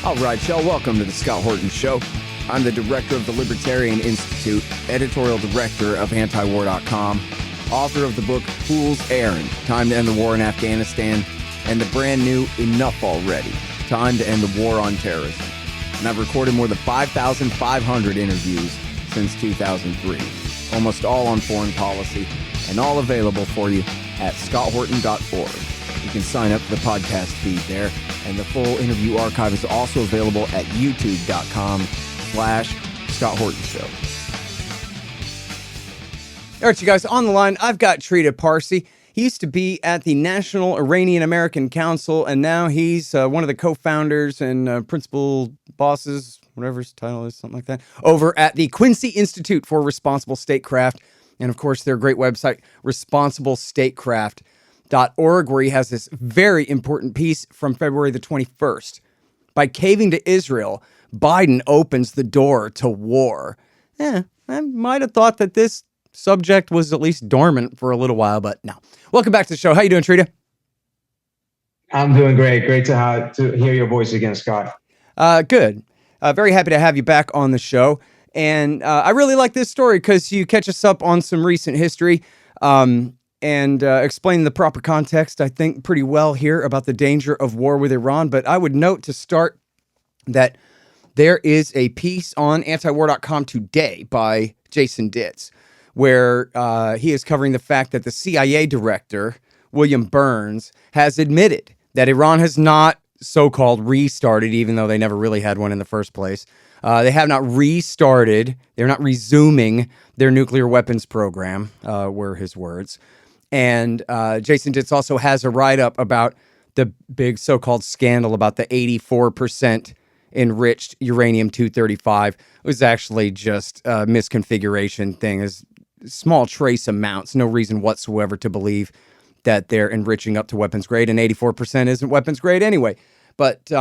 All right, y'all, welcome to the Scott Horton Show. I'm the director of the Libertarian Institute, editorial director of antiwar.com, author of the book Fool's Errand, Time to End the War in Afghanistan, and the brand new Enough Already, Time to End the War on Terrorism. And I've recorded more than 5,500 interviews since 2003, almost all on foreign policy, and all available for you at scotthorton.org. You can sign up for the podcast feed there, and the full interview archive is also available at youtube.com/Scott Horton Show. All right, you guys, on the line, I've got Trita Parsi. He used to be at the National Iranian American Council, and now he's one of the co-founders and principal bosses, whatever his title is, something like that, over at the Quincy Institute for Responsible Statecraft, and of course, their great website, responsiblestatecraft.org, where he has this very important piece from February the 21st. By caving to Israel, Biden opens the door to war. I might have thought that this subject was at least dormant for a little while, but no. Welcome back to the show. How you doing, Trita? I'm doing great. Great to hear your voice again, Scott. Good. Very happy to have you back on the show. And I really like this story because you catch us up on some recent history and explain the proper context, I think, pretty well here about the danger of war with Iran. But I would note to start that there is a piece on antiwar.com today by Jason Ditz, where he is covering the fact that the CIA director, William Burns, has admitted that Iran has not so-called restarted, even though they never really had one in the first place. They have not restarted. They're not resuming their nuclear weapons program, were his words. And Jason Ditz also has a write-up about the big so-called scandal about the 84% enriched uranium-235. It was actually just a misconfiguration thing, as small trace amounts, no reason whatsoever to believe that they're enriching up to weapons grade, and 84% isn't weapons grade anyway. But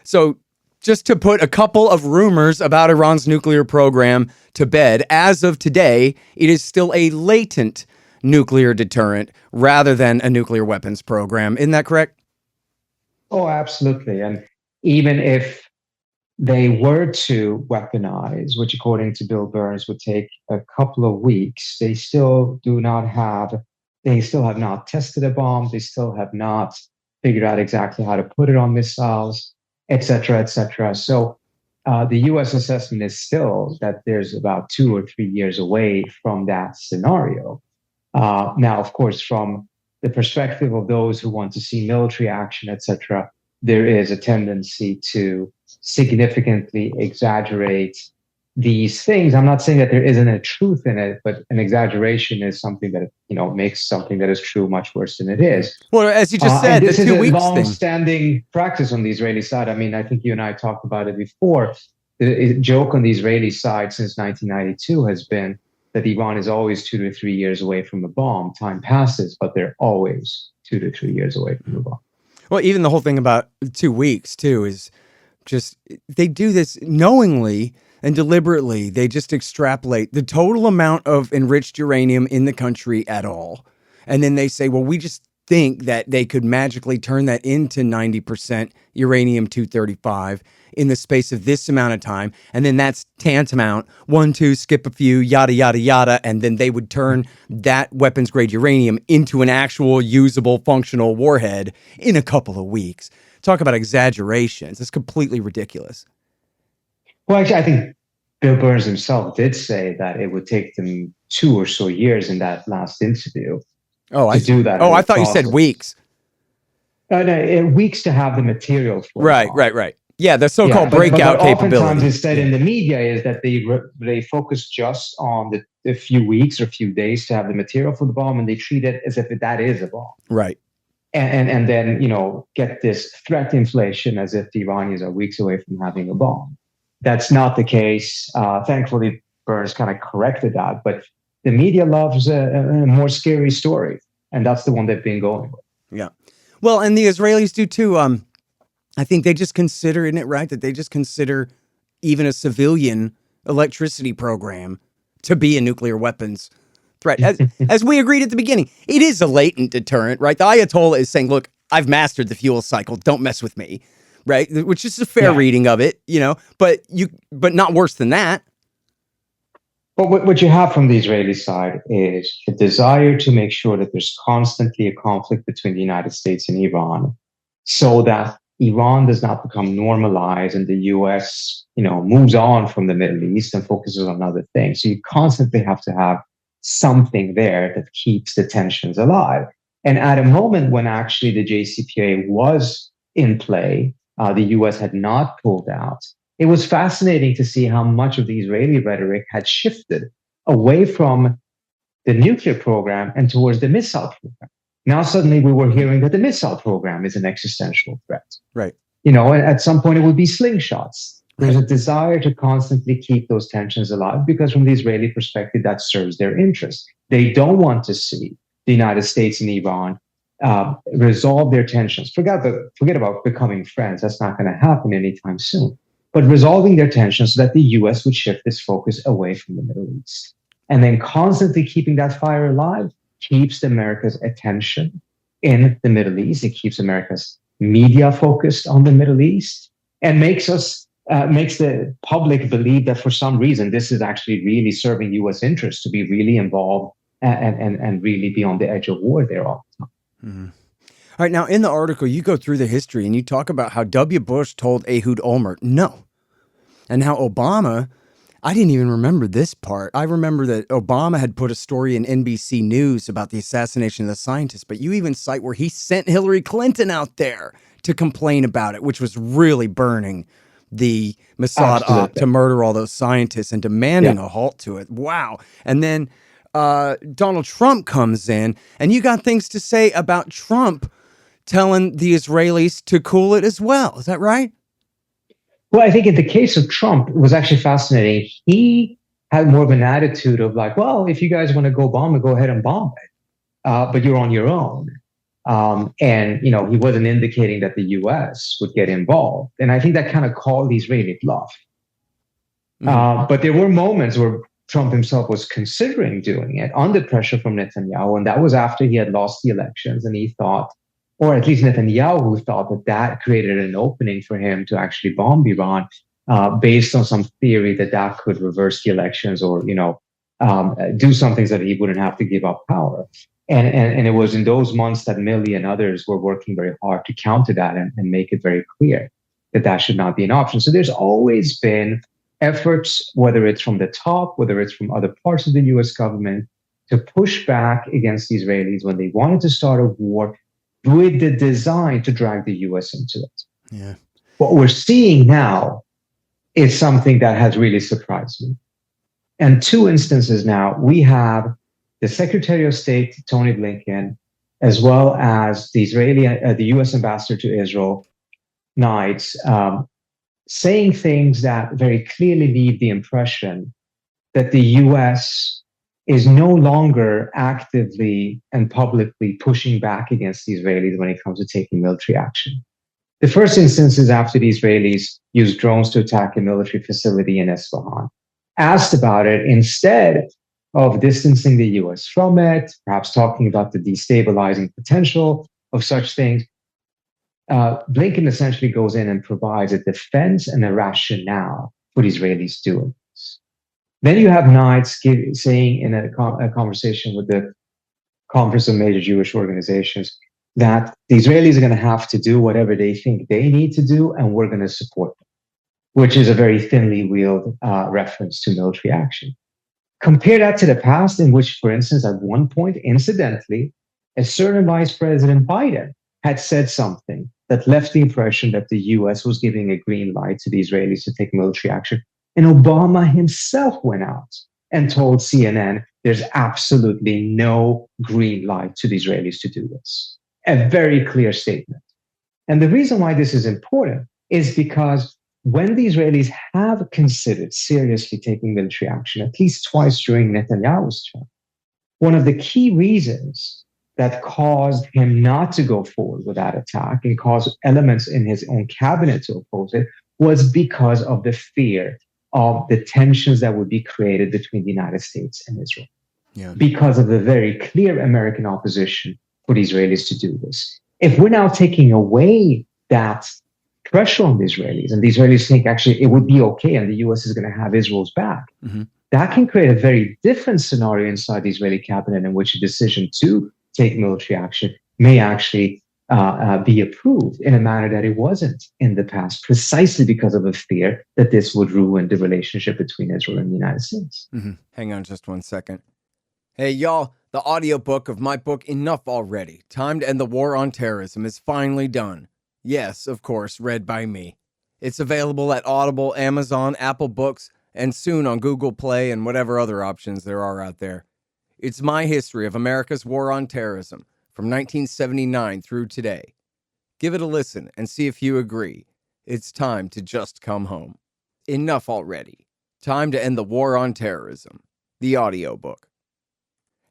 so just to put a couple of rumors about Iran's nuclear program to bed, as of today, it is still a latent nuclear deterrent rather than a nuclear weapons program. Isn't that correct? Oh, absolutely. And even if they were to weaponize, which according to Bill Burns would take a couple of weeks, they still have not tested a bomb. They still have not figured out exactly how to put it on missiles, et cetera, et cetera. So the U.S. assessment is still that there's about 2 or 3 years away from that scenario. Now, of course, from the perspective of those who want to see military action, et cetera, there is a tendency to significantly exaggerate these things. I'm not saying that there isn't a truth in it, but an exaggeration is something that, makes something that is true much worse than it is. Well, as you just said, this the 2 is a weeks long-standing practice on the Israeli side. I mean, I think you and I talked about it before. The joke on the Israeli side since 1992 has been that Iran is always 2 to 3 years away from a bomb. Time passes, but they're always 2 to 3 years away from a bomb. Well, even the whole thing about 2 weeks, too, is just, they do this knowingly and deliberately. They just extrapolate the total amount of enriched uranium in the country at all. And then they say, well, we just think that they could magically turn that into 90% uranium-235 in the space of this amount of time. And then that's tantamount, 1, 2, skip a few, yada, yada, yada. And then they would turn that weapons grade uranium into an actual usable functional warhead in a couple of weeks. Talk about exaggerations. It's completely ridiculous. Well, actually, I think Bill Burns himself did say that it would take them 2 or so years in that last interview to do that. Oh, I thought you said weeks. No, weeks to have the material for Right. Yeah, the so-called breakout capability. Oftentimes it's said in the media is that they focus just on the few weeks or few days to have the material for the bomb, and they treat it as if that is a bomb. Right. And then, get this threat inflation as if the Iranians are weeks away from having a bomb. That's not the case. Thankfully, Burns kind of corrected that, but the media loves a more scary story, and that's the one they've been going with. Yeah. Well, and the Israelis do too. I think they just consider, isn't it right, that they just consider even a civilian electricity program to be a nuclear weapons threat. As we agreed at the beginning, it is a latent deterrent, right? The Ayatollah is saying, look, I've mastered the fuel cycle. Don't mess with me. right? Which is a fair reading of it, but not worse than that. But what you have from the Israeli side is a desire to make sure that there's constantly a conflict between the United States and Iran, so that Iran does not become normalized and the US, moves on from the Middle East and focuses on other things. So you constantly have to have something there that keeps the tensions alive. And at a moment when actually the JCPOA was in play, the US had not pulled out. It was fascinating to see how much of the Israeli rhetoric had shifted away from the nuclear program and towards the missile program. Now suddenly we were hearing that the missile program is an existential threat. Right. At some point it would be slingshots. There's a desire to constantly keep those tensions alive because from the Israeli perspective, that serves their interest. They don't want to see the United States and Iran resolve their tensions. Forget about becoming friends. That's not going to happen anytime soon. But resolving their tensions so that the US would shift its focus away from the Middle East. And then constantly keeping that fire alive keeps America's attention in the Middle East. It keeps America's media focused on the Middle East and makes the public believe that for some reason this is actually really serving US interests to be really involved and really be on the edge of war there all the time. Mm-hmm. All right, now in the article, you go through the history and you talk about how W. Bush told Ehud Olmert no, and how Obama, I didn't even remember this part. I remember that Obama had put a story in NBC News about the assassination of the scientist, but you even cite where he sent Hillary Clinton out there to complain about it, which was really burning the Mossad op to murder all those scientists and demanding a halt to it. Wow. And then Donald Trump comes in, and you got things to say about Trump telling the Israelis to cool it as well. Is that right? Well, I think in the case of Trump, it was actually fascinating. He had more of an attitude of like, well, if you guys want to go bomb it, go ahead and bomb it. But you're on your own. And he wasn't indicating that the US would get involved. And I think that kind of called the Israeli bluff. Mm-hmm. But there were moments where Trump himself was considering doing it under pressure from Netanyahu. And that was after he had lost the elections. And he thought, or at least Netanyahu thought that created an opening for him to actually bomb Iran based on some theory that could reverse the elections or, do something so that he wouldn't have to give up power. And it was in those months that Milley and others were working very hard to counter that and make it very clear that should not be an option. So there's always been efforts, whether it's from the top, whether it's from other parts of the US government, to push back against the Israelis when they wanted to start a war with the design to drag the US into it. Yeah. What we're seeing now is something that has really surprised me. And two instances now, we have the Secretary of State, Tony Blinken, as well as the US ambassador to Israel, Knights, saying things that very clearly leave the impression that the US is no longer actively and publicly pushing back against the Israelis when it comes to taking military action. The first instance is after the Israelis used drones to attack a military facility in Isfahan. Asked about it, instead of distancing the US from it, perhaps talking about the destabilizing potential of such things, Blinken essentially goes in and provides a defense and a rationale for the Israelis doing this. Then you have Knights saying in a conversation with the Conference of Major Jewish Organizations that the Israelis are going to have to do whatever they think they need to do, and we're going to support them, which is a very thinly veiled reference to military action. Compare that to the past, in which, for instance, at one point, incidentally, a certain Vice President Biden had said something that left the impression that the US was giving a green light to the Israelis to take military action. And Obama himself went out and told CNN there's absolutely no green light to the Israelis to do this. A very clear statement. And the reason why this is important is because when the Israelis have considered seriously taking military action, at least twice during Netanyahu's term, one of the key reasons that caused him not to go forward with that attack and caused elements in his own cabinet to oppose it was because of the fear of the tensions that would be created between the United States and Israel. Yeah. Because of the very clear American opposition for the Israelis to do this. If we're now taking away that pressure on the Israelis, and the Israelis think actually it would be okay and the US is going to have Israel's back, that can create a very different scenario inside the Israeli cabinet in which a decision to take military action may actually be approved in a manner that it wasn't in the past, precisely because of a fear that this would ruin the relationship between Israel and the United States. Hang on just one second. Hey, y'all, the audiobook of my book, Enough Already, Time to End the War on Terrorism, is finally done. Yes, of course, read by me. It's available at Audible, Amazon, Apple Books, and soon on Google Play and whatever other options there are out there. It's my history of America's war on terrorism from 1979 through today. Give it a listen and see if you agree. It's time to just come home. Enough Already. Time to End the War on Terrorism. The audiobook.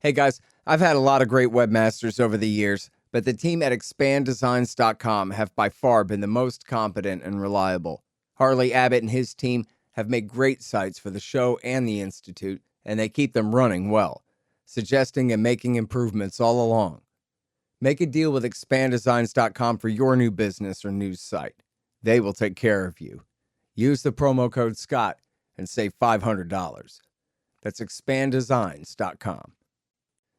Hey guys, I've had a lot of great webmasters over the years, but the team at expanddesigns.com have by far been the most competent and reliable. Harley Abbott and his team have made great sites for the show and the Institute, and they keep them running well, suggesting and making improvements all along. Make a deal with expanddesigns.com for your new business or news site. They will take care of you. Use the promo code SCOTT and save $500. That's expanddesigns.com.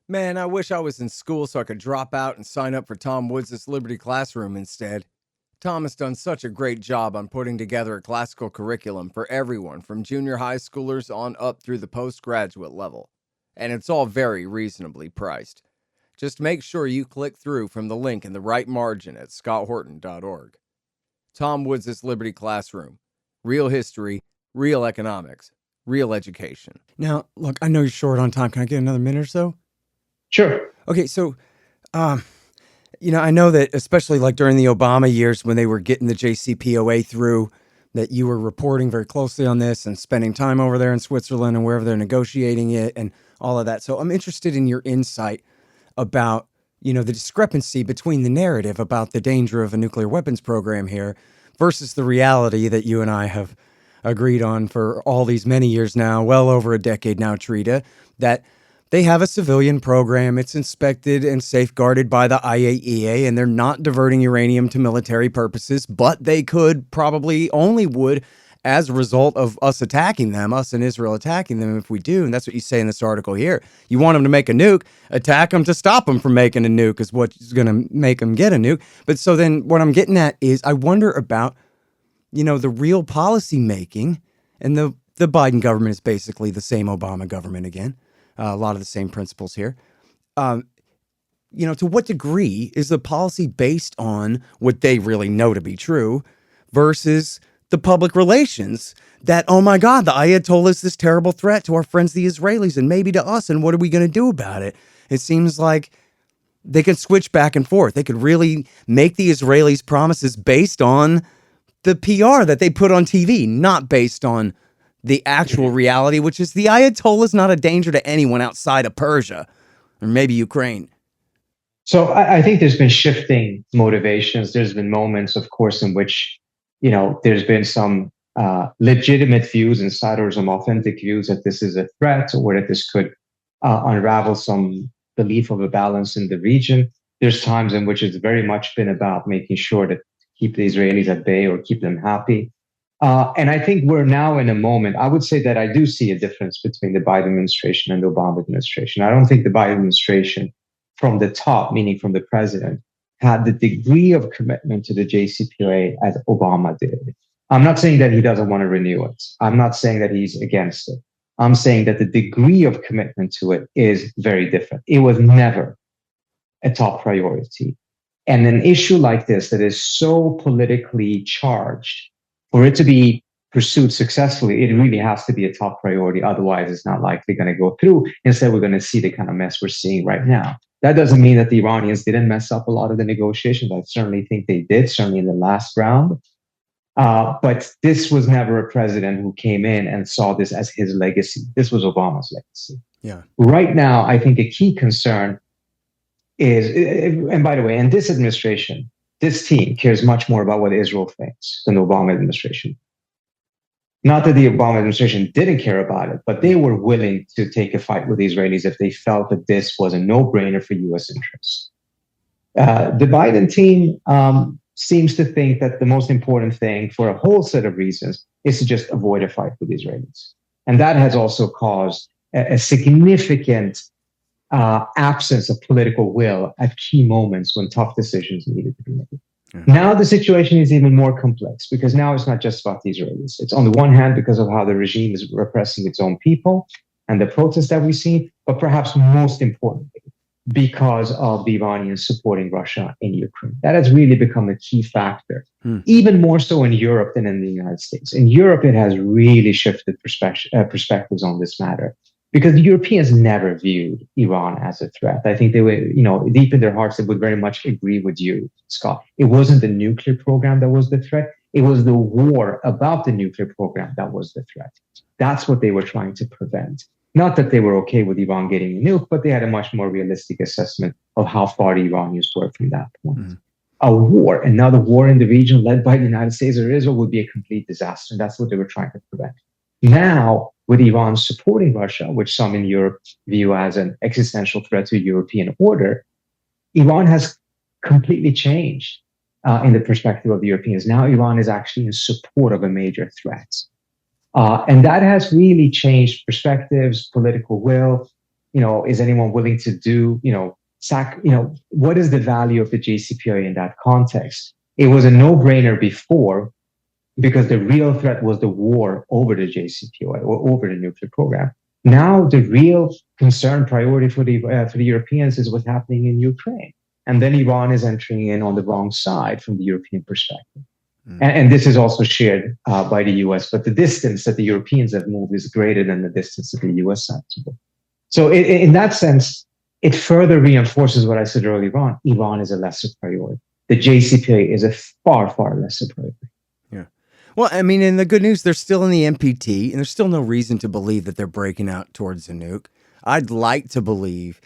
Man, I wish I was in school so I could drop out and sign up for Tom Woods' Liberty Classroom instead. Tom has done such a great job on putting together a classical curriculum for everyone from junior high schoolers on up through the postgraduate level. And it's all very reasonably priced. Just make sure you click through from the link in the right margin at scotthorton.org. Tom Woods' Liberty Classroom. Real history, real economics, real education. Now, look, I know you're short on time. Can I get another minute or so? Sure. Okay, so, I know that especially like during the Obama years when they were getting the JCPOA through, that you were reporting very closely on this and spending time over there in Switzerland and wherever they're negotiating it and all of that. So I'm interested in your insight about, the discrepancy between the narrative about the danger of a nuclear weapons program here versus the reality that you and I have agreed on for all these many years now, well over a decade now, Trita, that they have a civilian program. It's inspected and safeguarded by the IAEA, and they're not diverting uranium to military purposes, but they only would, as a result of us attacking them, us and Israel attacking them if we do. And that's what you say in this article here. You want them to make a nuke, attack them to stop them from making a nuke is what's going to make them get a nuke. But so then what I'm getting at is I wonder about, the real policy making, and the Biden government is basically the same Obama government again. A lot of the same principles here. To what degree is the policy based on what they really know to be true versus the public relations that, oh my God, the Ayatollah is this terrible threat to our friends, the Israelis, and maybe to us, and what are we going to do about it? It seems like they could switch back and forth. They could really make the Israelis promises based on the PR that they put on TV, not based on the actual reality, which is the Ayatollah is not a danger to anyone outside of Persia or maybe Ukraine. So I think there's been shifting motivations. There's been moments, of course, in which, there's been some legitimate views, insiders, some authentic views that this is a threat or that this could unravel some belief of a balance in the region. There's times in which it's very much been about making sure that keep the Israelis at bay or keep them happy. And I think we're now in a moment, I would say that I do see a difference between the Biden administration and the Obama administration. I don't think the Biden administration from the top, meaning from the president, had the degree of commitment to the JCPOA as Obama did. I'm not saying that he doesn't want to renew it. I'm not saying that he's against it. I'm saying that the degree of commitment to it is very different. It was never a top priority. And an issue like this that is so politically charged, for it to be pursued successfully, it really has to be a top priority. Otherwise, it's not likely going to go through. Instead, we're going to see the kind of mess we're seeing right now. That doesn't mean that the Iranians didn't mess up a lot of the negotiations. I certainly think they did, certainly in the last round. But this was never a president who came in and saw this as his legacy. This was Obama's legacy. Yeah. Right now, I think a key concern is, and by the way, in this administration, this team cares much more about what Israel thinks than the Obama administration. Not that the Obama administration didn't care about it, but they were willing to take a fight with the Israelis if they felt that this was a no-brainer for U.S. interests. The Biden team seems to think that the most important thing for a whole set of reasons is to just avoid a fight with the Israelis. And that has also caused a significant absence of political will at key moments when tough decisions needed to be made. Now the situation is even more complex because now it's not just about the Israelis. It's on the one hand because of how the regime is repressing its own people and the protests that we see, but perhaps most importantly, because of the Iranians supporting Russia in Ukraine. That has really become a key factor, even more so in Europe than in the United States. In Europe, it has really shifted perspectives on this matter because the Europeans never viewed Iran as a threat. I think they were, deep in their hearts, they would very much agree with you, Scott. It wasn't the nuclear program that was the threat. It was the war about the nuclear program that was the threat. That's what they were trying to prevent. Not that they were okay with Iran getting a nuke, but they had a much more realistic assessment of how far the Iranians were from that point. A war, another war in the region led by the United States or Israel would be a complete disaster. And that's what they were trying to prevent. Now, with Iran supporting Russia, which some in Europe view as an existential threat to European order, Iran has completely changed in the perspective of the Europeans. Now Iran is actually in support of a major threat. And that has really changed perspectives, political will. Is anyone willing to do, what is the value of the JCPOA in that context? It was a no-brainer before because the real threat was the war over the JCPOA or over the nuclear program. Now the real concern priority for the Europeans is what's happening in Ukraine. And then Iran is entering in on the wrong side from the European perspective. And this is also shared by the US, but the distance that the Europeans have moved is greater than the distance that the US has moved. So in that sense, it further reinforces what I said earlier on. Iran is a lesser priority. The JCPOA is a far, far lesser priority. Yeah. Well, I mean, and the good news, they're still in the NPT, and there's still no reason to believe that they're breaking out towards a nuke. I'd like to believe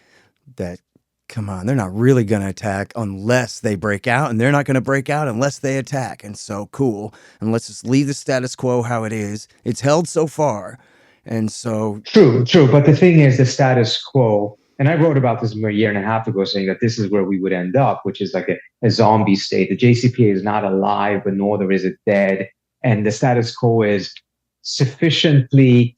that, come on, they're not really going to attack unless they break out, and they're not going to break out unless they attack. And so, cool. And let's just leave the status quo how it is. It's held so far. And so... True. But the thing is, the status quo, and I wrote about this a year and a half ago, saying that this is where we would end up, which is like a zombie state. The JCPOA is not alive, but nor is it dead. And the status quo is sufficiently...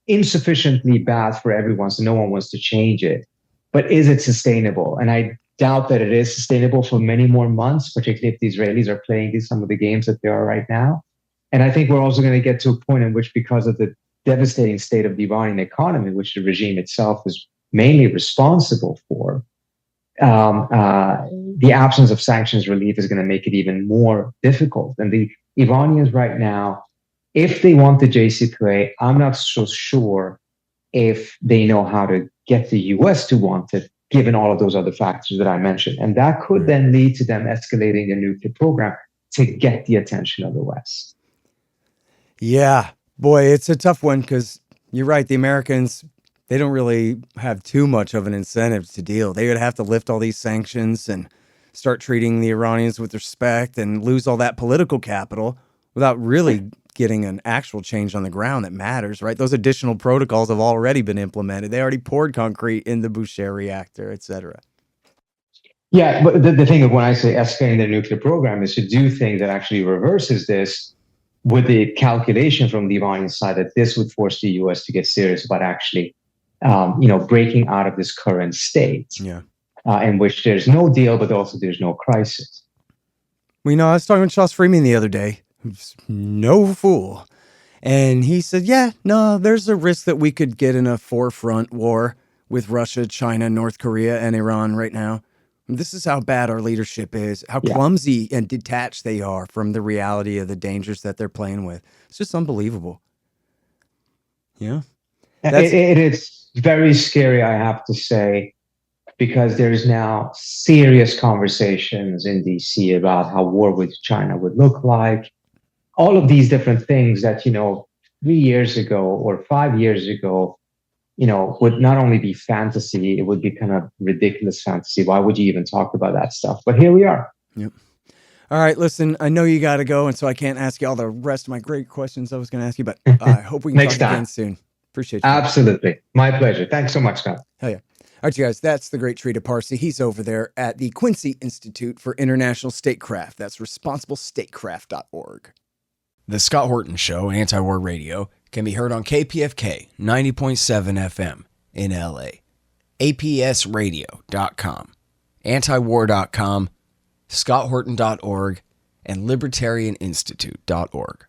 insufficiently bad for everyone, so no one wants to change it. But is it sustainable? And I doubt that it is sustainable for many more months, particularly if the Israelis are playing some of the games that they are right now. And I think we're also going to get to a point in which, because of the devastating state of the Iranian economy, which the regime itself is mainly responsible for, the absence of sanctions relief is going to make it even more difficult. And the Iranians right now, if they want the JCPOA, I'm not so sure if they know how to get the US to want it, given all of those other factors that I mentioned. And that could then lead to them escalating the nuclear program to get the attention of the West. Yeah, boy, it's a tough one because you're right. The Americans, they don't really have too much of an incentive to deal. They would have to lift all these sanctions and start treating the Iranians with respect and lose all that political capital without really getting an actual change on the ground that matters, right? Those additional protocols have already been implemented. They already poured concrete in the Boucher reactor, et cetera. Yeah, but the thing of when I say escalating the nuclear program is to do things that actually reverses this, with the calculation from the Iranian side that this would force the US to get serious about actually, breaking out of this current state, in which there's no deal, but also there's no crisis. I was talking with Charles Freeman the other day, who's no fool. And he said, there's a risk that we could get in a forefront war with Russia, China, North Korea, and Iran right now. This is how bad our leadership is, how clumsy and detached they are from the reality of the dangers that they're playing with. It's just unbelievable. Yeah. It is very scary, I have to say, because there's now serious conversations in DC about how war with China would look like. All of these different things that, 3 years ago or 5 years ago, would not only be fantasy, it would be kind of ridiculous fantasy. Why would you even talk about that stuff? But here we are. Yep. All right, listen, I know you got to go, and so I can't ask you all the rest of my great questions I was going to ask you, but I hope we can talk again soon. Appreciate you. Absolutely. My pleasure. Thanks so much, Scott. Hell yeah. right, you guys, that's the great Trita Parsi. He's over there at the Quincy Institute for International Statecraft. That's responsiblestatecraft.org. The Scott Horton Show, Anti-War Radio, can be heard on KPFK 90.7 FM in LA, apsradio.com, antiwar.com, scotthorton.org, and libertarianinstitute.org.